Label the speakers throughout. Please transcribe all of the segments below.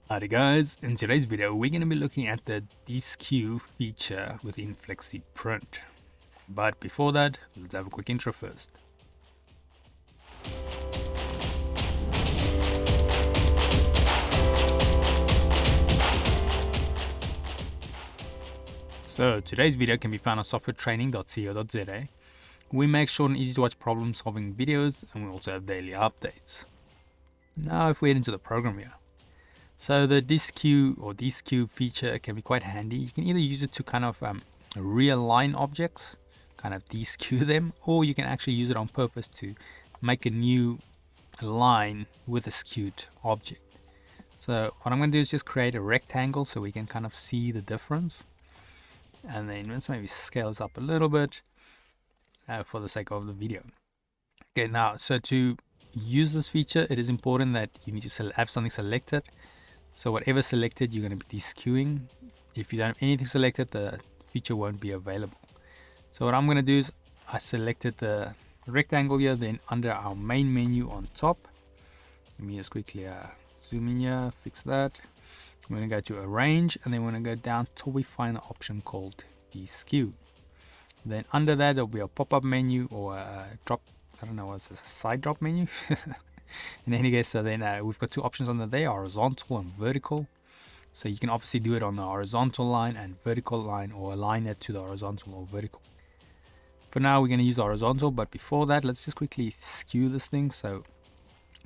Speaker 1: Howdy guys, in today's video we're going to be looking at the Deskew feature within FlexiPRINT. But before that, let's have a quick intro first. So today's video can be found on softwaretraining.co.za. We make short and easy to watch problem solving videos, and we also have daily updates. Now if we head into the program here. So the Deskew feature can be quite handy. You can either use it to kind of realign objects, kind of deskew them, or you can actually use it on purpose to make a new line with a skewed object. So what I'm going to do is just create a rectangle so we can kind of see the difference. And then let's maybe scale this up a little bit for the sake of the video. Okay, now so to use this feature, it is important that you need to have something selected. So whatever selected, you're going to be deskewing. If you don't have anything selected, the feature won't be available. So what I'm going to do is I selected the rectangle here, then under our main menu on top. Let me just quickly zoom in here, fix that. We're going to go to arrange, and then we're going to go down till we find the option called deskew. Then under that, there'll be a pop-up menu or a drop, I don't know, what's this, a side drop menu? In any case, so then we've got two options under there, horizontal and vertical. So you can obviously do it on the horizontal line and vertical line, or align it to the horizontal or vertical. For now, we're going to use horizontal, but before that, let's just quickly skew this thing. So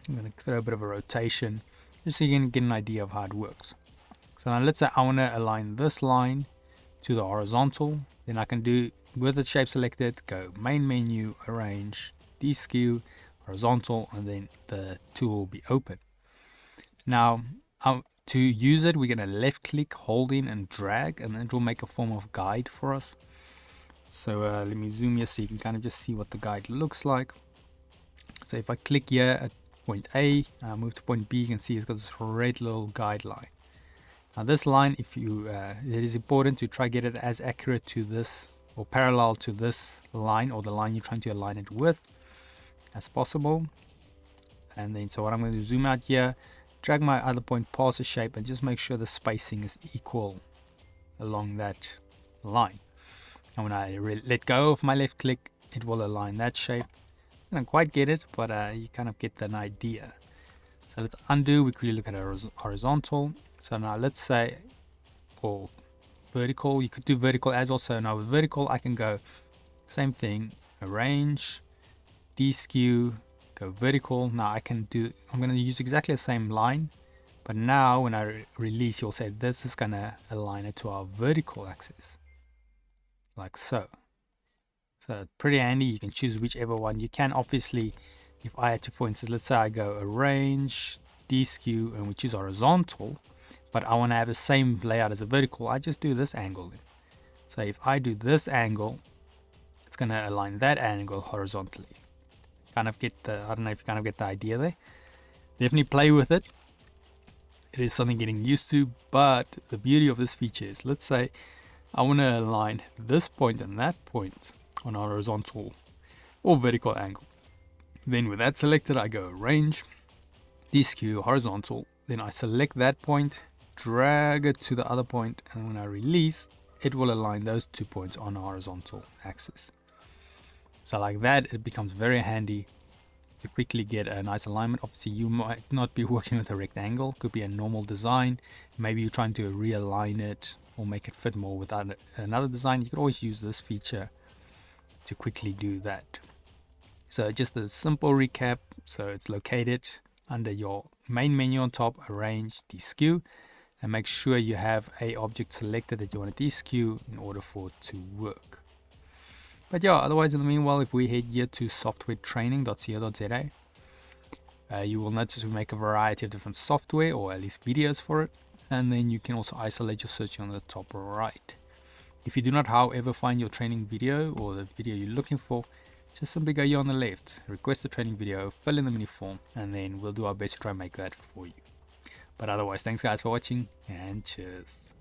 Speaker 1: I'm going to throw a bit of a rotation, just so you can get an idea of how it works. So now let's say I want to align this line to the horizontal. Then I can do, with the shape selected, go main menu, arrange, deskew, horizontal, and then the tool will be open. Now to use it, we're going to left click, hold in and drag, and it will make a form of guide for us. So let me zoom here so you can kind of just see what the guide looks like. So if I click here at point A, move to point B, you can see it's got this red little guideline. Now this line, if you it is important to try get it as accurate to this or parallel to this line, or the line you're trying to align it with, as possible. And then so what I'm going to do, zoom out here, drag my other point past the shape, and just make sure the spacing is equal along that line. And when I let go of my left click, it will align that shape. I don't quite get it, but you kind of get an idea. So let's undo. We quickly look at a horizontal. So now let's say, or vertical, you could do vertical as well. So now with vertical, I can go same thing, arrange, deskew, go vertical. Now I'm going to use exactly the same line, but now when I release, you'll say this is going to align it to our vertical axis, like so. So pretty handy. You can choose whichever one. You can obviously, if I had to, for instance, let's say I go arrange, deskew, and we choose horizontal, but I want to have the same layout as a vertical, I just do this angle then. So if I do this angle, it's going to align that angle horizontally. Kind of get the, I don't know if you kind of get the idea there. Definitely play with it. It is something getting used to, but the beauty of this feature is, let's say I want to align this point and that point on a horizontal or vertical angle. Then with that selected, I go arrange, deskew, horizontal. Then I select that point, drag it to the other point, and when I release, it will align those 2 points on a horizontal axis. So like that, it becomes very handy to quickly get a nice alignment. Obviously, you might not be working with a rectangle. Could be a normal design. Maybe you're trying to realign it or make it fit more with another design. You could always use this feature to quickly do that. So just a simple recap. So it's located under your main menu on top, arrange, deskew, and make sure you have a object selected that you want to deskew in order for it to work. But yeah, otherwise, in the meanwhile, if we head here to softwaretraining.co.za, you will notice we make a variety of different software, or at least videos for it. And then you can also isolate your search on the top right. If you do not, however, find your training video or the video you're looking for, just simply go here on the left, request the training video, fill in the mini form, and then we'll do our best to try and make that for you. But otherwise, thanks guys for watching, and cheers.